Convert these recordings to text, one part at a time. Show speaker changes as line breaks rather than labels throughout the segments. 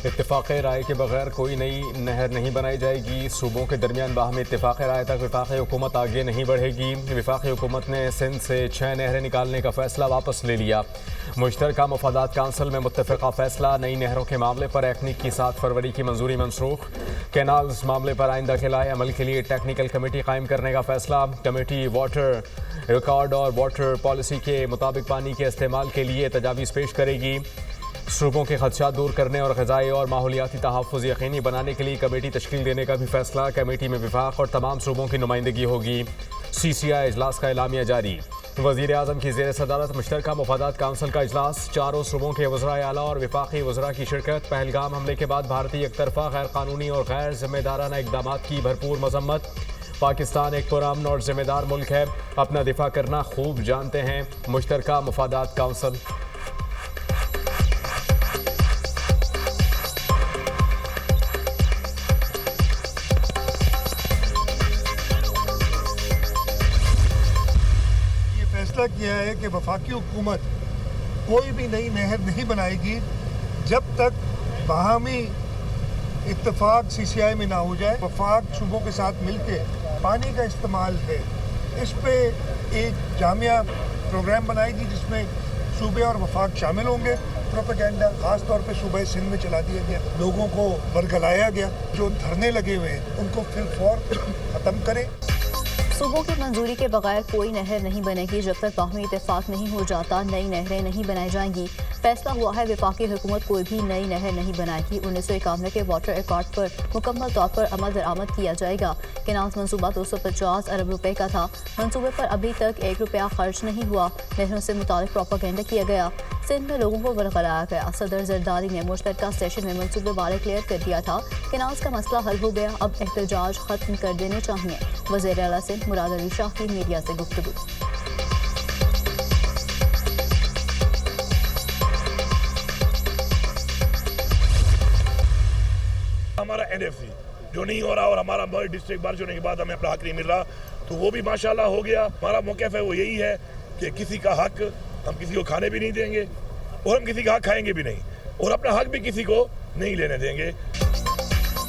इत्तेफाक राय के बगैर कोई नई नहर नहीं बनाई जाएगी। सूबों के दरमियान बाहमी इत्तेफाक राय तक वफाकी हुकूमत आगे नहीं बढ़ेगी। वफाकी हुकूमत ने सिंध से 6 नहरें निकालने का फैसला वापस ले लिया। मुश्तरका मफादात काउंसिल में मुत्तफ़िका फैसला। नई नहरों के मामले पर एक्निक की 7 फरवरी की मंजूरी मनसूख। कैनाल्स मामले पर आइंदा खिलाए अमल के लिए टेक्निकल कमेटी कायम करने का फैसला। कमेटी वाटर रिकॉर्ड और वाटर पॉलिसी के मुताबिक पानी के इस्तेमाल के लिए तजावीज़ पेश करेगी। सूबों के खदशात दूर करने और ग़िज़ाई और माहौलियाती तहफ़्फ़ुज़ यकीनी बनाने के लिए कमेटी तश्कील देने का भी फैसला। कमेटी में विफाक और तमाम सूबों की नुमाइंदगी होगी। CCI इजलास का एलामिया जारी। वज़ीर आज़म की ज़ेर सदारत मुश्तरका मफादात काउंसिल का इजलास। 4 सूबों के वज़राए आला और वफाकी वज़रा की शिरकत। पहलगाम हमले के बाद भारतीय एकतरफ़ा गैर कानूनी और गैर ज़िम्मेदाराना इक़दामात की भरपूर मज़म्मत। पाकिस्तान एक पुरअमन और ज़िम्मेदार मुल्क है, अपना दिफा करना खूब जानते हैं। मुश्तरका मफादात काउंसिल।
फैसला किया है कि वफाकी हुकूमत कोई भी नई नहर नहीं बनाएगी जब तक बाहमी इत्तेफाक CCI में ना हो जाए। वफाक सूबों के साथ मिलके पानी का इस्तेमाल है, इस पे एक जामिया प्रोग्राम बनाएगी जिसमें सूबे और वफाक शामिल होंगे। प्रोपेगेंडा खास तौर पे सूबे सिंध में चला दिया गया, लोगों को बरगलाया गया। जो धरने लगे हुए हैं उनको फिर फौर ख़त्म करें।
सूबों की मंजूरी के बगैर कोई नहर नहीं बनेगी। जब तक बाहमी इत्तेफाक नहीं हो जाता नई नहरें नहीं बनाई जाएंगी। फैसला हुआ है वफाकी हुकूमत कोई भी नई नहर नहीं बनाएगी। 1991 के वाटर रिकॉर्ड पर मुकम्मल तौर पर अमल दरामद किया जाएगा। कैनाल्स मंसूबा 250 अरब रुपए का था। मंसूबे पर अभी तक 1 रुपया खर्च नहीं हुआ। नहरों से मुतालिक प्रोपेगेंडा किया गया। सिंध में लोगों को बरगलाया गया। सदर जरदारी ने मुश्तरका सेशन में मंसूबे बारे क्लियर कर दिया था। कैनाल्स का मसला हल हो गया, अब एहतजाज खत्म कर देने चाहिए। वज़ीर आला सिंध मुराद अली शाह की मीडिया से गुफ्तगू।
हमारा NFC जो नहीं हो रहा और हमारा डिस्ट्रिक्ट बारिश होने के बाद हमें अपना हक नहीं मिल रहा, तो वो भी माशाल्लाह हो गया। हमारा मौक़िफ़ है वो यही है कि किसी का हक हम किसी को खाने भी नहीं देंगे और हम किसी का हक खाएंगे भी नहीं, और अपना हक भी किसी को नहीं लेने देंगे।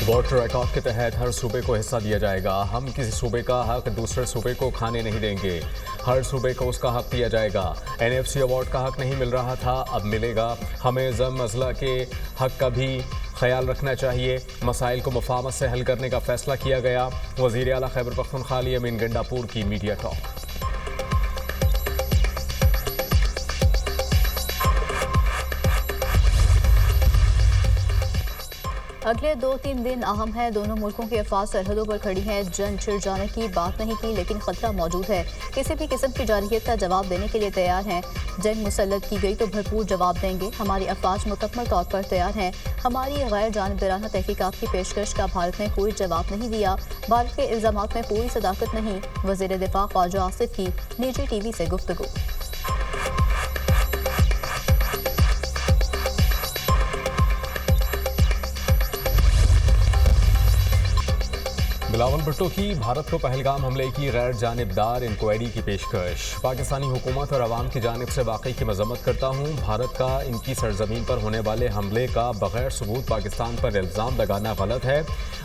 वाटर रिकॉर्ड के तहत हर सूबे को हिस्सा दिया जाएगा। हम किसी सूबे का हक दूसरे सूबे को खाने नहीं देंगे। हर सूबे को उसका हक दिया जाएगा। NFC अवार्ड का हक नहीं मिल रहा था, अब मिलेगा। हमें ज़म अज़ला के हक का भी ख्याल रखना चाहिए। मसाइल को मुफाहमत से हल करने का फैसला किया गया। वज़ीर आला खैबर पख्तूनख्वा अमीन गंडापुर की मीडिया टॉक।
अगले 2-3 दिन अहम है। दोनों मुल्कों की अफवाज सरहदों पर खड़ी हैं। जंग छिड़ जाने की बात नहीं की, लेकिन खतरा मौजूद है। किसी भी किस्म की जारहियत का जवाब देने के लिए तैयार हैं। जंग मुसल्लत की गई तो भरपूर जवाब देंगे। हमारी अफवाज मुकम्मल तौर पर तैयार हैं। हमारी गैर जानिबदाराना तहकीकात की पेशकश का भारत ने कोई जवाब नहीं दिया। भारत के इल्जामात में कोई सदाकत नहीं। वज़ीर दिफा ख्वाजा आसिफ की निजी TV से गुफ्तगू।
बिलावल भुट्टो की भारत को पहलगाम हमले की गैर जानिबदार इंक्वायरी की पेशकश। पाकिस्तानी हुकूमत और अवाम की जानिब से वाकई की मजम्मत करता हूँ। भारत का इनकी सरजमीन पर होने वाले हमले का बगैर सबूत पाकिस्तान पर इल्ज़ाम लगाना गलत है।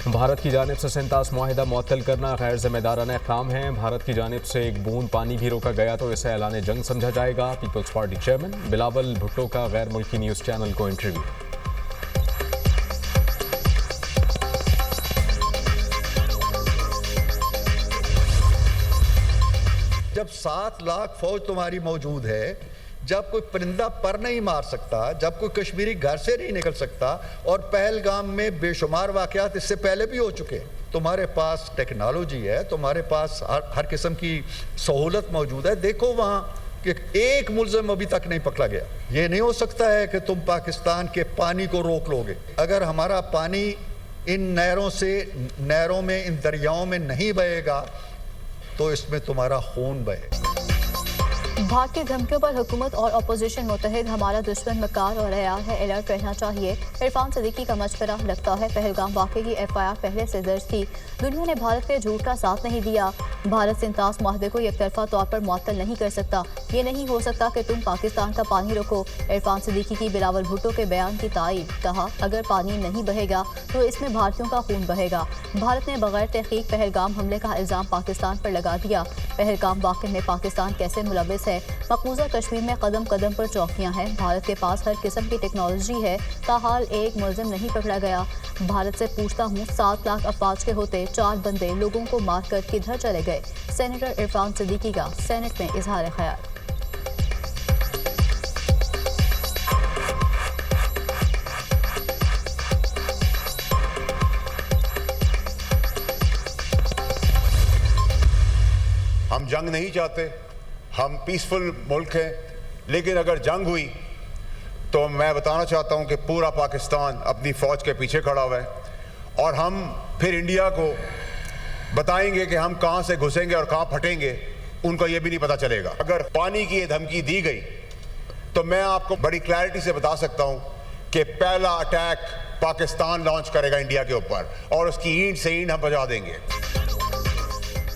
भारत की जानिब से सिंतास मुआहिदा मुअत्तल करना गैर जिम्मेदाराना इक़दाम है। भारत की जानिब से एक बूंद पानी भी रोका गया तो इसे ऐलान जंग समझा जाएगा। Peoples Party chairman Bilawal Bhutto का गैर मुल्की न्यूज़ चैनल को इंटरव्यू।
जब 7 लाख फौज तुम्हारी मौजूद है, जब कोई परिंदा पर नहीं मार सकता, जब कोई कश्मीरी घर से नहीं निकल सकता, और पहलगाम में बेशुमार वाक़यात इससे पहले भी हो चुके, तुम्हारे पास टेक्नोलॉजी है, तुम्हारे पास हर किस्म की सहूलत मौजूद है। देखो वहाँ कि एक मुल्ज़िम अभी तक नहीं पकड़ा गया। ये नहीं हो सकता है कि तुम पाकिस्तान के पानी को रोक लोगे। अगर हमारा पानी इन नहरों में, इन दरियाओं में नहीं बहेगा तो इसमें तुम्हारा खून बहे।
भारतीय धमकियों पर हुकूमत और अपोजिशन मुत्तहिद, हमारा दुश्मन मकार और अयार है, अलर्ट रहना चाहिए। इरफान सदीकी का मशवरा, लगता है पहलगाम वाक़े की FIR पहले से दर्ज थी। दुनिया ने भारत के झूठ का साथ नहीं दिया। भारत सिंतास माहदे को एकतरफा तौर पर मुअत्तल नहीं कर सकता। ये नहीं हो सकता कि तुम पाकिस्तान का पानी रोको। इरफान सदीकी की बिलावल भुट्टो के बयान की तायीद, कहा अगर पानी नहीं बहेगा तो इसमें भारतीयों का खून बहेगा। भारत ने बगैर तहकीक पहलगाम हमले का इल्ज़ाम पाकिस्तान पर लगा दिया। पहलगाम वाक़े में पाकिस्तान कैसे मुलविस है? मकबूजा कश्मीर में कदम कदम पर चौकियां हैं। भारत के पास हर किस्म की टेक्नोलॉजी है, ताहाल एक मुलजिम नहीं पकड़ा गया। भारत से पूछता हूँ, 7 लाख अफवाज के होते 4 बंदे लोगों को मारकर किधर चले गए? सेनेटर इरफान सदीकी का सेनेट में इजहार ख्याल।
हम जंग नहीं चाहते, हम पीसफुल मुल्क हैं, लेकिन अगर जंग हुई तो मैं बताना चाहता हूं कि पूरा पाकिस्तान अपनी फ़ौज के पीछे खड़ा हुआ है और हम फिर इंडिया को बताएंगे कि हम कहां से घुसेंगे और कहां फटेंगे, उनको ये भी नहीं पता चलेगा। अगर पानी की ये धमकी दी गई तो मैं आपको बड़ी क्लैरिटी से बता सकता हूं कि पहला अटैक पाकिस्तान लॉन्च करेगा इंडिया के ऊपर और उसकी ईंट से ईंट हम बजा देंगे।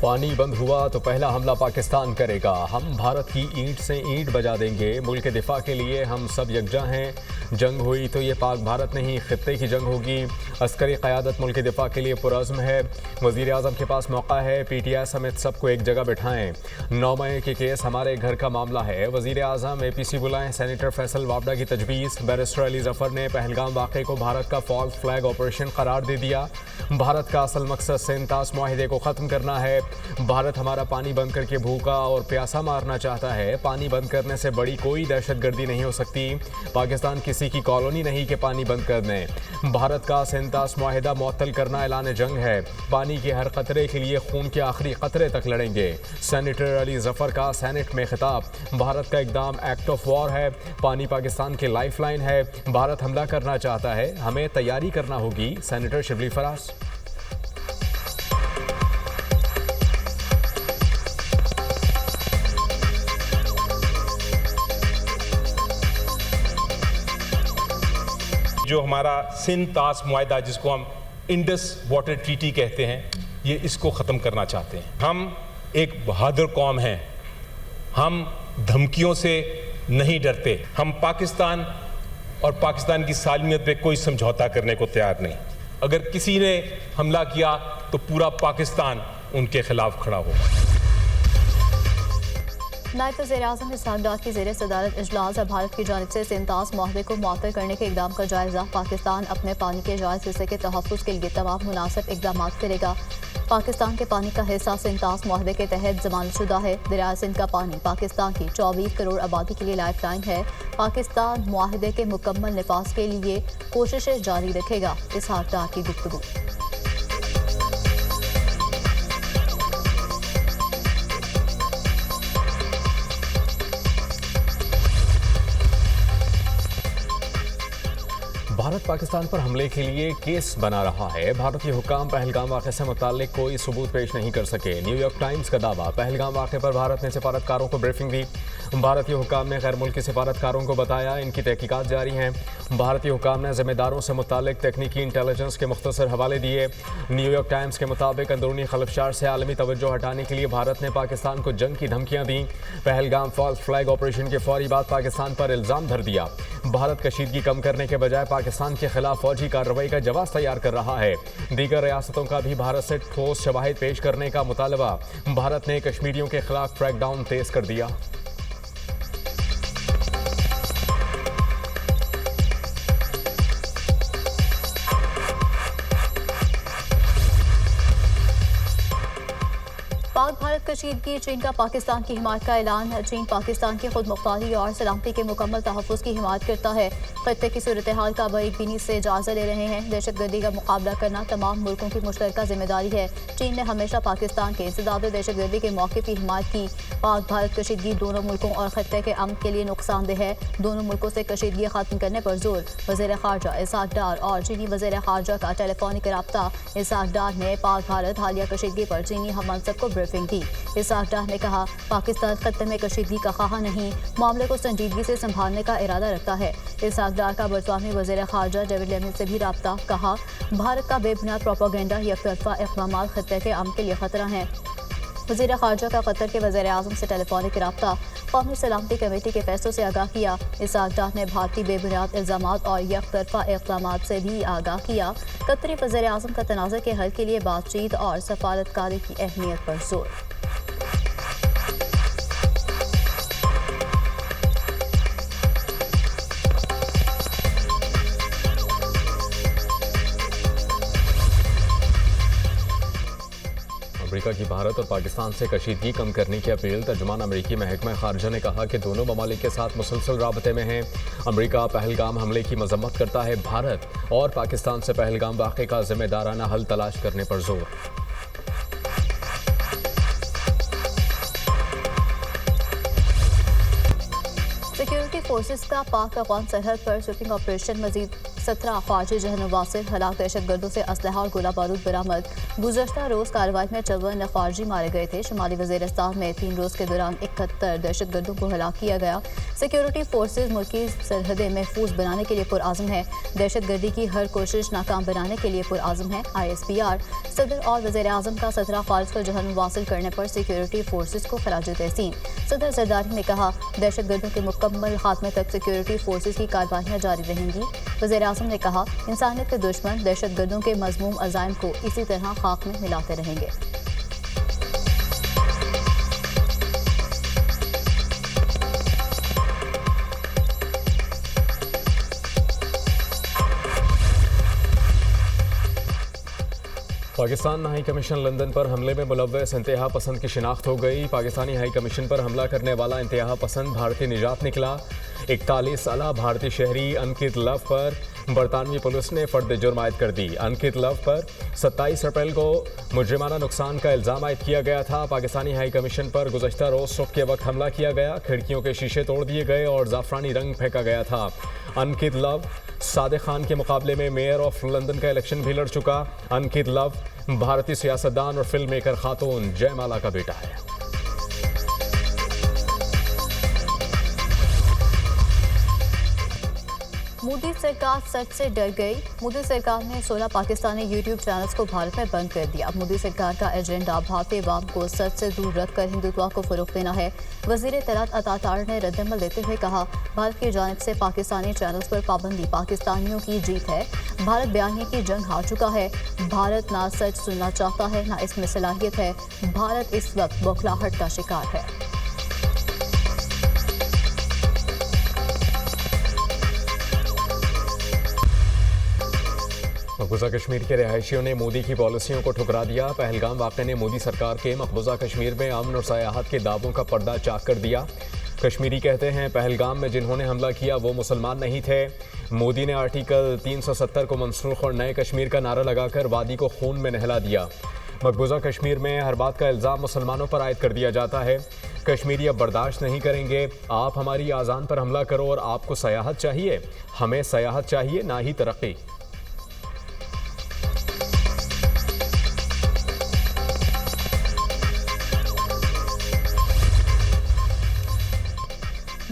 पानी बंद हुआ तो पहला हमला पाकिस्तान करेगा, हम भारत की ईंट से ईंट बजा देंगे। मुल्क के दिफा के लिए हम सब यकजा हैं। जंग हुई तो ये पाक भारत नहीं, खित्ते की जंग होगी। अस्करी क़यादत मुल्क के दिफा के लिए पुरज़्म है। वज़ीर आज़म के पास मौका है, PTI समेत सबको एक जगह बिठाएं। 9 मई के केस हमारे घर का मामला है। वज़ीर आज़म APC बुलाएं। सेनेटर फैसल वावडा की तजवीज़। बैरिस्टर अली ज़फ़र ने पहलगाम वाक़े को भारत का फॉल्स फ्लैग ऑपरेशन करार दे दिया। भारत का असल मकसद सेंतास मुआहिदे को ख़त्म करना है। भारत हमारा पानी बंद करके भूखा और प्यासा मारना चाहता है। पानी बंद करने से बड़ी कोई दहशतगर्दी नहीं हो सकती। पाकिस्तान किसी की कॉलोनी नहीं कि पानी बंद कर दें। भारत का सेंतास मुआहिदा मुअत्तल करना ऐलान जंग है। पानी के हर कतरे के लिए खून के आखिरी कतरे तक लड़ेंगे। सेनेटर अली ज़फ़र का सेनेट में खिताब, भारत का इकदाम एक्ट ऑफ वॉर है। पानी पाकिस्तान की लाइफलाइन है। भारत हमला करना चाहता है, हमें तैयारी करना होगी। सेनेटर शिबली फराज।
जो हमारा सिंतास मुआहिदा, जिसको हम इंडस वाटर ट्रीटी कहते हैं, ये इसको ख़त्म करना चाहते हैं। हम एक बहादुर कौम हैं, हम धमकियों से नहीं डरते। हम पाकिस्तान और पाकिस्तान की सालमियत पे कोई समझौता करने को तैयार नहीं। अगर किसी ने हमला किया तो पूरा पाकिस्तान उनके खिलाफ खड़ा होगा।
नायब वज़ीर-ए-आज़म इसहाक़ डार की ज़ेर सदारत इजलास। भारत की जानिब से सेंतास मुआहदे को मुअत्तल करने के इक़दाम का जायज़ा। पाकिस्तान अपने पानी के जायज़ हिस्से के तहफ़्फ़ुज़ के लिए तमाम मुनासिब इक़दाम करेगा। पाकिस्तान के पानी का हिस्सा सेंतास मुआहदे के तहत ज़मानतशुदा है। दरिया सिंध का पानी पाकिस्तान की 24 करोड़ आबादी के लिए लाइफलाइन है। पाकिस्तान मुआहदे के मुकम्मल निफाज़ के लिए कोशिशें जारी रखेगा। इसहाक़ डार की गुफ्तगू।
भारत पाकिस्तान पर हमले के लिए केस बना रहा है। भारतीय हुक्काम पहलगाम वाक़े से मुताल्लिक कोई सबूत पेश नहीं कर सके। न्यूयॉर्क टाइम्स का दावा, पहलगाम वाक़े पर भारत ने सिफारतकारों को ब्रीफिंग दी। भारतीय हुक्काम ने गैर मुल्की सिफारतकारों को बताया इनकी तहकीकात जारी हैं। भारतीय हुक्काम ने ज़िम्मेदारों से मुताल्लिक तकनीकी इंटेलिजेंस के मुख्तसर हवाले दिए। न्यूयॉर्क टाइम्स के मुताबिक अंदरूनी खलफशार से आलमी तवज्जो हटाने के लिए भारत ने पाकिस्तान को जंग की धमकियाँ दी। पहलगाम फॉल्स फ्लैग ऑपरेशन के फौरी बाद पाकिस्तान पर इल्ज़ाम धर दिया। भारत कशीदगी कम करने के बजाय पाकिस्तान के खिलाफ फौजी कार्रवाई का जवाब तैयार कर रहा है। दीगर रियासतों का भी भारत से ठोस शवाहिद पेश करने का मुतालबा। भारत ने कश्मीरियों के खिलाफ क्रैकडाउन तेज कर दिया।
पाक भारत कशीदगी, चीन का पाकिस्तान की हिमायत का ऐलान। चीन पाकिस्तान की खुद मुख्तारी और सलामती के मुकम्मल तहफ़्फ़ुज़ की हिमायत करता है। खत्ते की सूरत हाल का बारीकबीनी से जायजा ले रहे हैं। दहशतगर्दी का मुकाबला करना तमाम मुल्कों की मुश्तरका जिम्मेदारी है। चीन ने हमेशा पाकिस्तान के इंसदाद दहशतगर्दी के मौक़िफ़ की हिमायत की। पाक भारत कशीदगी दोनों मुल्कों और खत्ते के अमन के लिए नुकसानदेह है। दोनों मुल्कों से कशीदगी ख़त्म करने पर जोर। वज़ीर ख़ारजा इसहाक़ डार और चीनी वज़ीर ख़ारजा का टेलीफोनिक रब्ता। इसहाक़ डार ने पाक भारत हालिया कशीदगी पर चीनी हम मनसब को ब्रीफिंग दी। इसहाक डार ने कहा, पाकिस्तान खत्ते में कशीदगी का ख्वाह नहीं, मामले को संजीदगी से संभालने का इरादा रखता है। इसहाक डार का बरतानवी वज़ीर ख़ारजा डेविड लेमिन से भी राब्ता, कहा, भारत का बेबुनियाद प्रोपेगेंडा यकतरफा इक़दामात खत्ते के अमन के लिए खतरा है। वज़ीर ख़ारजा का कतर के वज़ीर आज़म से टेलीफोनिक राब्ता, कौमी सलामती कमेटी के फैसलों से आगाह किया। इसहाक डार ने भारतीय बेबुनियाद इल्ज़ामात और यकतरफा इक़दामात से भी आगाह किया। कतरी वज़ीर आज़म का तनाज़े के हल के लिए बातचीत और सफारतकारी की अहमियत पर जोर।
अमेरिका की भारत और पाकिस्तान से कशीदगी कम करने की अपील। तर्जुमान अमेरिकी महकमा खारजा ने कहा कि दोनों ममालिक के साथ मुसलसल राबते में हैं। अमेरिका पहलगाम हमले की मजम्मत करता है। भारत और पाकिस्तान से पहलगाम वाक़े का जिम्मेदाराना हल तलाश करने पर जोर।
सिक्योरिटी फोर्सेस का पाक अफगान सरहद पर स्वीपिंग ऑपरेशन। मजीद 17 अफवाज जहन वासिल हलाक, दहशतगर्दों से असलहा और गोला बारूद बरामद। गुज़श्ता रोज कार्रवाई में 54 अफवाजी मारे गए थे। शुमाली वज़ीरिस्तान में 3 रोज के दौरान 71 दहशतगर्दों को हलाक किया गया। सिक्योरिटी फोर्सेज मुल्की सरहदें महफूज बनाने के लिए पुरआज़म है। दहशतगर्दी की हर कोशिश नाकाम बनाने के लिए पुरआज़म है। ISPR सदर और वज़ीर आज़म का 17 अफवाज को जहन वासिल करने पर सिक्योरिटी फोर्सेज को खराज तहसीन। सदर जरदारी ने कहा, दहशतगर्दों के मुकम्मल खात्मे तक सिक्योरिटी फोर्सेज की कार्रवाइयाँ जारी रहेंगी। वज़ीर आज़म ने कहा, इंसानियत के दुश्मन दहशतगर्दों के मज़मूम अज़ाइम को इसी तरह खाक में मिलाते रहेंगे।
पाकिस्तान हाई कमीशन लंदन पर हमले में मुलव्वस इंतहा पसंद की शिनाख्त हो गई। पाकिस्तानी हाई कमीशन पर हमला करने वाला इंतहा पसंद भारतीय निजात निकला। 41 साला भारतीय शहरी अंकित लव पर बरतानवी पुलिस ने फर्द जुर्म आयद कर दी। अंकित लव पर 27 अप्रैल को मुजरिमाना नुकसान का इल्ज़ाम आयद किया गया था। पाकिस्तानी हाई कमीशन पर गुज़श्ता रोज़ सुबह के वक्त हमला किया गया। खिड़कियों के शीशे तोड़ दिए गए और ज़ाफ़रानी रंग फेंका गया था। अंकित लव सादिक खान के मुकाबले में मेयर ऑफ लंदन का इलेक्शन भी लड़ चुका। अंकित लव भारतीय सियासतदान और फिल्म मेकर खातून जयमाला का बेटा है।
मोदी सरकार सच से डर गई। मोदी सरकार ने 16 पाकिस्तानी यूट्यूब चैनल्स को भारत में बंद कर दिया। मोदी सरकार का एजेंडा भारतीय अवाम को सच से दूर रखकर हिंदुत्व को फरोग देना है। वज़ीर इत्तलात अतातार ने रद्दअमल देते हुए कहा, भारत की जानिब से पाकिस्तानी चैनल्स पर पाबंदी पाकिस्तानियों की जीत है। भारत बयानिए की जंग हार चुका है। भारत ना सच सुनना चाहता है, ना इसमें सलाहियत है। भारत इस वक्त बौखलाहट का शिकार है।
मकबूजा कश्मीर के रिहायशियों ने मोदी की पॉलिसियों को ठुकरा दिया। पहलगाम वाक़े ने मोदी सरकार के मकबूजा कश्मीर में अमन और सयाहत के दावों का पर्दा चाक कर दिया। कश्मीरी कहते हैं, पहलगाम में जिन्होंने हमला किया वो मुसलमान नहीं थे। मोदी ने आर्टिकल 370 को मनसूख और नए कश्मीर का नारा लगाकर वादी को खून में नहला दिया। मकबूजा कश्मीर में हर बात का इल्ज़ाम मुसलमानों पर आयद कर दिया जाता है। कश्मीरी अब बर्दाश्त नहीं करेंगे। आप हमारी आज़ान पर हमला करो और आपको सयाहत चाहिए। हमें सयाहत चाहिए, ना ही तरक्की।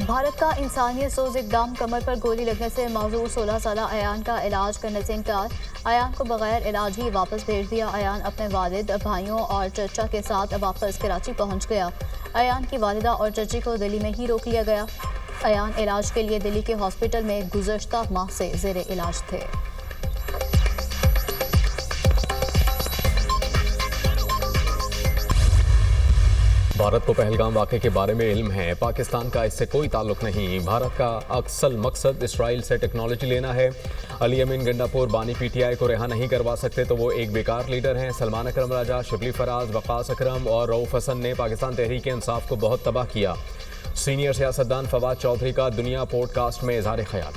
भारत का इंसानियत सोज इकदाम। कमर पर गोली लगने से माजूर 16 साला अयान का इलाज करने से इनकार। अयान को बगैर इलाज ही वापस भेज दिया। अयान अपने वालिद, भाइयों और चचा के साथ वापस कराची पहुंच गया। अयान की वालिदा और चची को दिल्ली में ही रोक लिया गया। अयान इलाज के लिए दिल्ली के हॉस्पिटल में गुज़श्ता माह से ज़ेरे इलाज थे।
भारत को पहलगाम वाक़े के बारे में इल्म है। पाकिस्तान का इससे कोई ताल्लुक नहीं। भारत का अक्सर मकसद इसराइल से टेक्नोलॉजी लेना है। अली अमीन गंडापुर बानी PTI को रिहा नहीं करवा सकते तो वो एक बेकार लीडर हैं। सलमान अकरम राजा, शिबली फराज, वक़ास अकरम और रऊफ़ हसन ने पाकिस्तान तहरीक इंसाफ को बहुत तबाह किया। सीनियर सियासतदान फवाद चौधरी का दुनिया पॉडकास्ट में इज़हार ख्याल।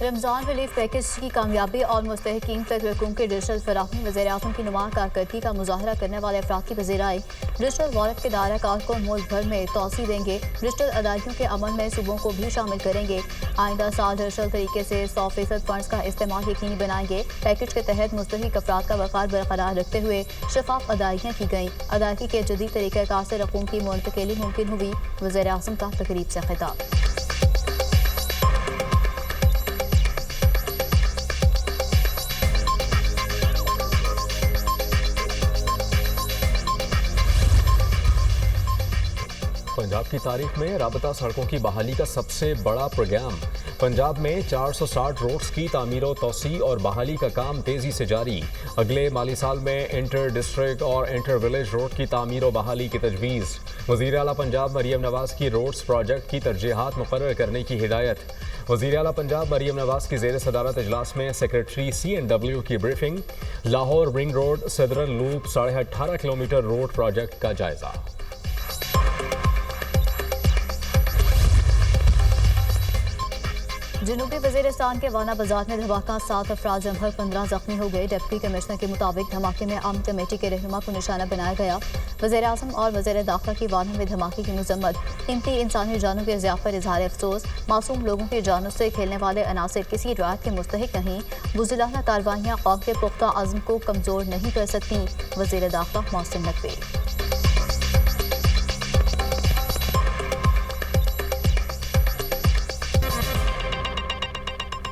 रमजान रिलीफ पैकेज की कामयाबी और मुस्तहकीन तक रकूम के डिजिटल फराहमी वज़ीर-ए-आज़म की नुमा कारकर्दगी का मुजाहरा करने वाले अफराद की वज़ीराए डिजिटल वॉलेट के दायरा कार को मुल्क भर में तोसी देंगे। डिजिटल अदायगियों के अमल में सूबों को भी शामिल करेंगे। आइंदा साल डिजिटल तरीके से 100% फंड्स का इस्तेमाल यकीनी बनाएंगे। पैकेज के तहत मुस्तहिक अफराद का वक़ार बरकरार रखते हुए शफाफ अदायगियाँ की गईं। अदायगी के जदीद तरीक़ाकार से रकूम की मुंतकिली मुमकिन हुई। वज़ीर-ए-आज़म का तकरीब से खिताब।
पंजाब की तारीख में राबता सड़कों की बहाली का सबसे बड़ा प्रोग्राम। पंजाब में 460 रोड्स की तामीर व तोसी और बहाली का काम तेजी से जारी। अगले माली साल में इंटर डिस्ट्रिक्ट और इंटर विलेज रोड की तामीर व बहाली की तजवीज़। वज़ीर आला पंजाब मरियम नवाज़ की रोड्स प्रोजेक्ट की तरजीहात मुकर्रर करने की हिदायत। वज़ीर आला पंजाब मरियम नवाज़ की ज़ेर सदारत इजलास में सेक्रेटरी CNW की briefing. Lahore ring road southern loop 18.5 kilometre road project का जायजा।
जनूबी वज़ीरिस्तान के वाना बाजार में धमाका, 7 अफराद जमकर 15 जख्मी हो गए। डिप्टी कमिश्नर के मुताबिक धमाके में आम कमेटी के रहनुमा को निशाना बनाया गया। वज़ीर-ए-आज़म और वज़ीर दाखिला की वाना में धमाके की मजम्मत। कीमती इंसानी जानों के ज़िया पर इजहार अफसोस। मासूम लोगों की जानों से खेलने वाले अनासिर किसी रियायत के मुस्तहिक नहीं। बुज़दिलाना कार्रवाइयाँ कौम के पुख्ता अज़्म को कमज़ोर नहीं कर सकती। वज़ीर दाखिला मोहसिन नकवी।